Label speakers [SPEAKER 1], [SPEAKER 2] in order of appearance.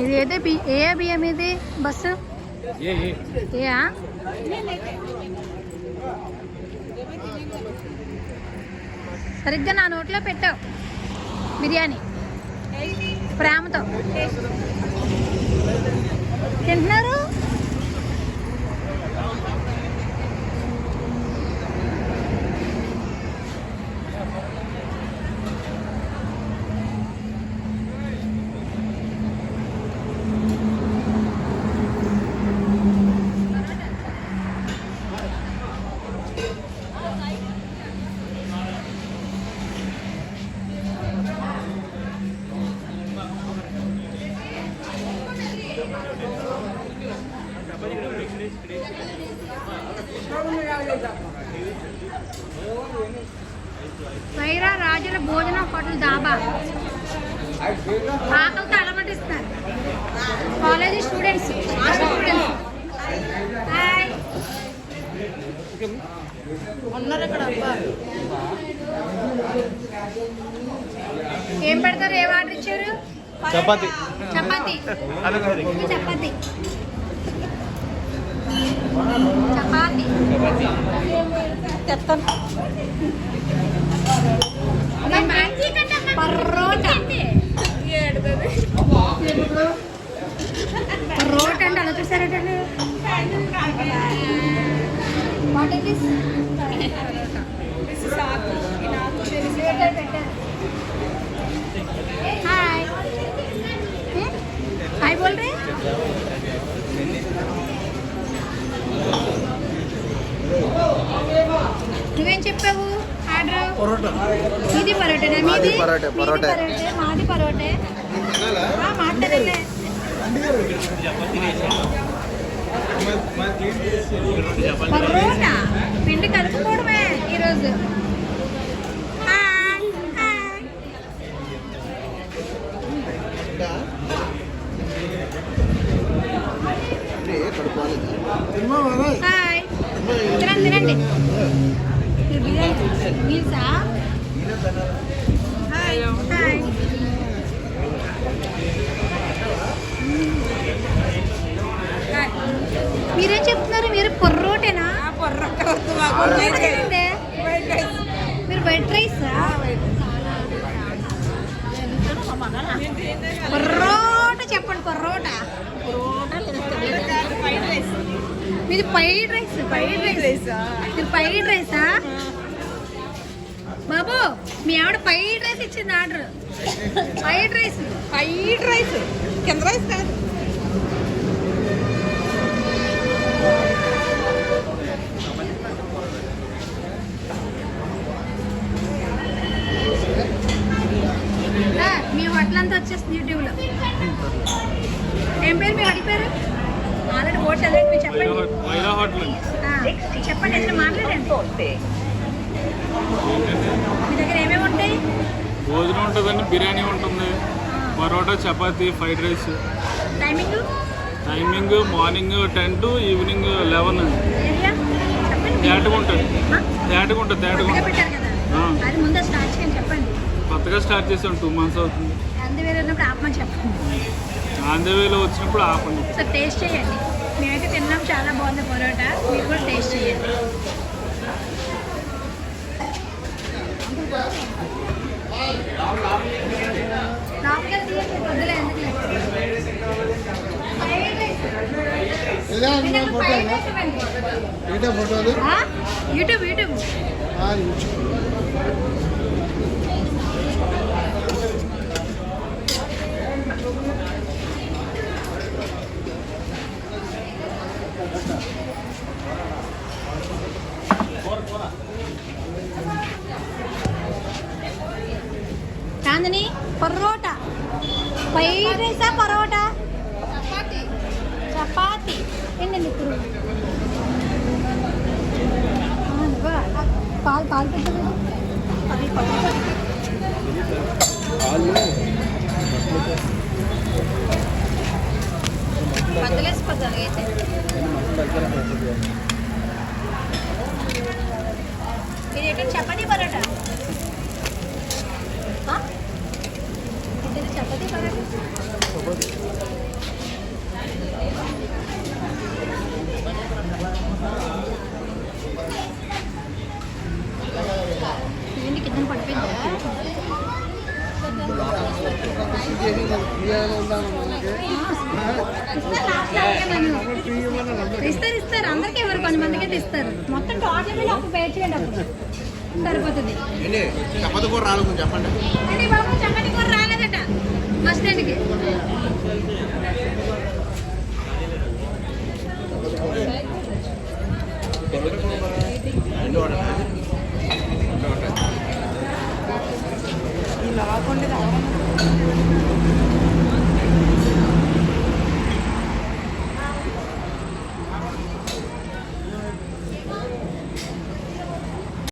[SPEAKER 1] ఇది అయితే ఏ బియ్యం ఇది బస్సు ఏయా సరిగ్గా నా నోట్లో పెట్టావు బిర్యానీ ప్రేమతో తింటున్నారు. వైరా రాజుల భోజనం హోటల్ దాబా ఆకలితో అలమటిస్తారు కాలేజీ స్టూడెంట్స్. ఏం పెడతారు? ఏం ఆర్డర్ ఇచ్చారు?
[SPEAKER 2] చపాతి
[SPEAKER 1] చపాతి చపాతి చపాతి చెప్తాను. పర్రోటా పర్రోట అంటే అలా చూసారటండి. హాయ్ హాయ్ బోల్ రే. నువ్వేం చెప్పావు ఆర్డర్? ఇది పరోటేనా? మీది పరోటే. మాది పరోటే. మాట్లాడలే. పరోటా పిండి కలుపుకోవడమే ఈరోజు. హాయ్ తినండి తినండి. మీల్సా? Hi hi. మీరేం చెప్తున్నారు? మీరు పరోటేనా? మీరు వైట్ రైసా? పరోటా చెప్పండి. పరోటా మీది ఫ్రైడ్ రైస్. మీరు ఫ్రైడ్ రైసా బాబు? మీ ఆవిడ ఫ్రైడ్ రైస్ ఇచ్చింది ఆర్డర్. ఫ్రైడ్ రైస్ కింద రైస్ కాదు. మీ హోటల్ అంతా వచ్చేస్తుంది యూట్యూబ్లో. ఏం పేరు మీ హోటల్ పేరు? ఆల్రెడీ హోటల్ మీరు చెప్పండి. చెప్పండి ఎట్లా మాట్లాడండి. మీ దగ్గర ఏమేమి ఉంటాయి?
[SPEAKER 2] భోజనం ఉంటుందండి, బిర్యానీ ఉంటుంది, parotta, chapati, fried rice. Timing morning 10 to evening 11 అండి. తేటగా ఉంటుంది. కొత్తగా స్టార్ట్ చేసాం, 2 months అవుతుంది. ఆంధ్రవేలో వచ్చినప్పుడు ఆపండి.
[SPEAKER 1] సార్ టేస్ట్ చేయండి. మేమైతే తిన్నాం, చాలా బాగుంది పరోటా. మీరు కూడా టేస్ట్ చేయండి. యూట్యూబ్ చాందిని పరోటా ఫ్రైడ్ రైసా పరోటా? చపాతి ఏంటండి ఇప్పుడు? పాలు పెట్టదు. బద్దలేసిపోతాను అయితే. ఇదేంటి చపాతీ పరోటా? చపాతీ పరోటా ఇస్తారు ఇస్తారు అందరికీ ఎవరు కొంతమందికి అయితే ఇస్తారు మొత్తం టోటల్ మీద ఒక పే చేయండి అప్పుడు సరిపోతుంది
[SPEAKER 3] చపాతి కూర రాలేదు చెప్పండి
[SPEAKER 1] అని బాబు చపాతీ కూర రాలేదట బస్ స్టాండ్కి
[SPEAKER 4] ఇలా కాకుండా